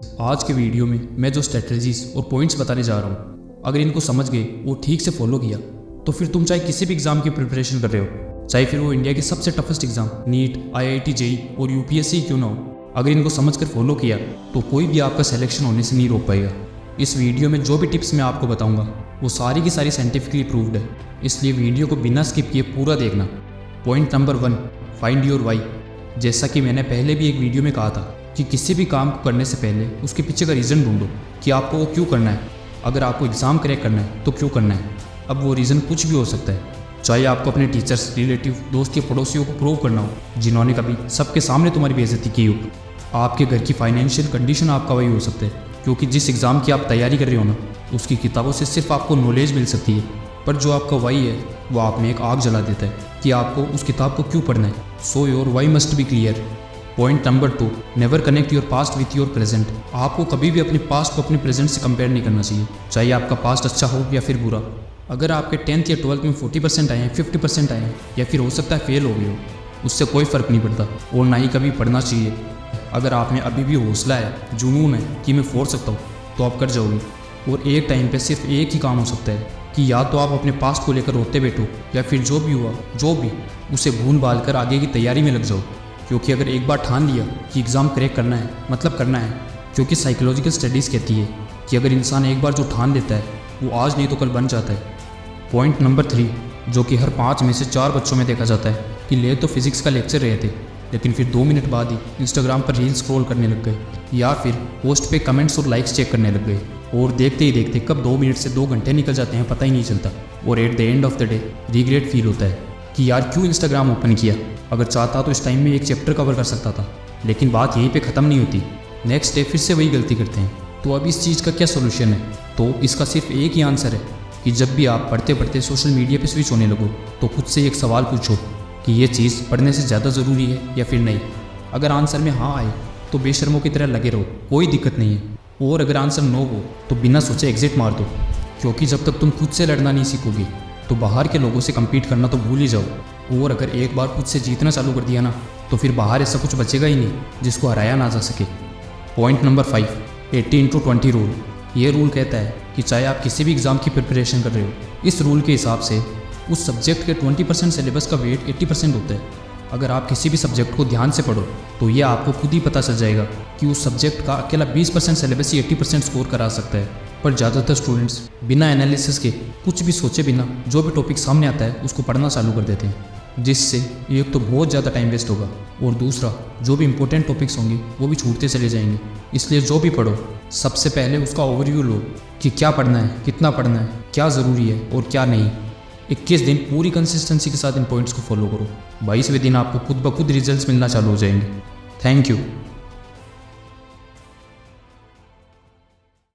आज के वीडियो में मैं जो स्ट्रेटजीज और पॉइंट्स बताने जा रहा हूँ, अगर इनको समझ गए और ठीक से फॉलो किया तो फिर तुम चाहे किसी भी एग्जाम की प्रिपरेशन कर रहे हो, चाहे फिर वो इंडिया के सबसे toughest exam NEET, IIT, JEE और UPSC क्यों ना हो, अगर इनको समझ कर फॉलो किया तो कोई भी आपका सिलेक्शन होने से नहीं रोक पाएगा। इस वीडियो में जो भी टिप्स मैं आपको बताऊंगा वो सारी की सारी साइंटिफिकली प्रूव्ड है, इसलिए वीडियो को बिना स्किप किए पूरा देखना। Point number 1, find your why. जैसा कि मैंने पहले भी एक वीडियो में कहा था कि किसी भी काम को करने से पहले उसके पीछे का रीज़न ढूंढो कि आपको वो क्यों करना है। अगर आपको एग्ज़ाम क्रैक करना है तो क्यों करना है। अब वो रीज़न कुछ भी हो सकता है, चाहे आपको अपने टीचर्स, रिलेटिव, दोस्त या पड़ोसियों को प्रूव करना हो जिन्होंने कभी सबके सामने तुम्हारी बेइज्जती की हो। आपके घर की फाइनेंशियल कंडीशन आपका वही हो सकता है, क्योंकि जिस एग्ज़ाम की आप तैयारी कर रहे हो ना, उसकी किताबों से सिर्फ आपको नॉलेज मिल सकती है, पर जो आपका वाई है वो आप में एक आग जला देता है कि आपको उस किताब को क्यों पढ़ना है। So your why must be clear. Point number 2, never connect your past with your present. आपको कभी भी अपने पास्ट को अपने प्रेजेंट से कंपेयर नहीं करना चाहिए, चाहे आपका पास्ट अच्छा हो या फिर बुरा। अगर आपके 10th या 12th में 40% आए हैं, 50% आए हैं, या फिर हो सकता है फेल हो गए हो, उससे कोई फ़र्क नहीं पड़ता और ना ही कभी पढ़ना चाहिए। अगर आप में अभी भी हौसला है, जुनून है कि मैं फोड़ सकता हूँ, तो आप कर जाओगे। और एक टाइम पे सिर्फ एक ही काम हो सकता है कि या तो आप अपने पास्ट को लेकर रोते बैठो, या फिर जो भी हुआ जो भी उसे भूल भाल कर आगे की तैयारी में लग जाओ। क्योंकि अगर एक बार ठान लिया कि एग्ज़ाम क्रैक करना है, मतलब करना है, क्योंकि साइकोलॉजिकल स्टडीज़ कहती है कि अगर इंसान एक बार जो ठान लेता है वो आज नहीं तो कल बन जाता है। पॉइंट नंबर 3, जो कि हर 5 में से 4 बच्चों में देखा जाता है कि ले तो फिजिक्स का लेक्चर रहे थे, लेकिन फिर 2 मिनट बाद ही इंस्टाग्राम पर रील स्क्रॉल करने लग गए, या फिर पोस्ट पे कमेंट्स और लाइक्स चेक करने लग गए। और देखते ही देखते कब 2 मिनट से 2 घंटे निकल जाते हैं पता ही नहीं चलता। और at the end of the day regret feel होता है कि यार क्यों इंस्टाग्राम ओपन किया। अगर चाहता तो इस टाइम में एक चैप्टर कवर कर सकता था। लेकिन बात यहीं पे ख़त्म नहीं होती, नेक्स्ट डे फिर से वही गलती करते हैं। तो अब इस चीज़ का क्या सोल्यूशन है? तो इसका सिर्फ एक ही आंसर है कि जब भी आप पढ़ते पढ़ते सोशल मीडिया पे स्विच होने लगो तो खुद से एक सवाल पूछो कि ये चीज़ पढ़ने से ज़्यादा ज़रूरी है या फिर नहीं। अगर आंसर में हाँ आए तो बेशर्मों की तरह लगे रहो, कोई दिक्कत नहीं है। और अगर आंसर नो हो तो बिना सोचे एग्जिट मार दो, क्योंकि जब तक तुम खुद से लड़ना नहीं सीखोगे तो बाहर के लोगों से कम्पीट करना तो भूल ही जाओ। और अगर एक बार खुद से जीतना चालू कर दिया ना, तो फिर बाहर ऐसा कुछ बचेगा ही नहीं जिसको हराया ना जा सके। Point number 5, 80x20 rule. ये रूल कहता है कि चाहे आप किसी भी एग्ज़ाम की प्रिपरेशन कर रहे हो, इस रूल के हिसाब से उस सब्जेक्ट के 20% सिलेबस का वेट 80% होता है। अगर आप किसी भी सब्जेक्ट को ध्यान से पढ़ो तो ये आपको खुद ही पता चल जाएगा कि उस सब्जेक्ट का अकेला 20% सिलेबस ही 80% स्कोर करा सकता है। पर ज़्यादातर स्टूडेंट्स बिना एनालिसिस के, कुछ भी सोचे बिना जो भी टॉपिक सामने आता है उसको पढ़ना चालू कर देते हैं, जिससे एक तो बहुत ज़्यादा टाइम वेस्ट होगा और दूसरा जो भी इंपॉर्टेंट टॉपिक्स होंगे वो भी छूटते चले जाएंगे। इसलिए जो भी पढ़ो सबसे पहले उसका ओवरव्यू लो कि क्या पढ़ना है, कितना पढ़ना है, क्या ज़रूरी है और क्या नहीं। 21 दिन पूरी कंसिस्टेंसी के साथ इन पॉइंट्स को फॉलो करो। 22वें दिन आपको खुद ब खुद रिजल्ट्स मिलना चालू हो जाएंगे। Thank you.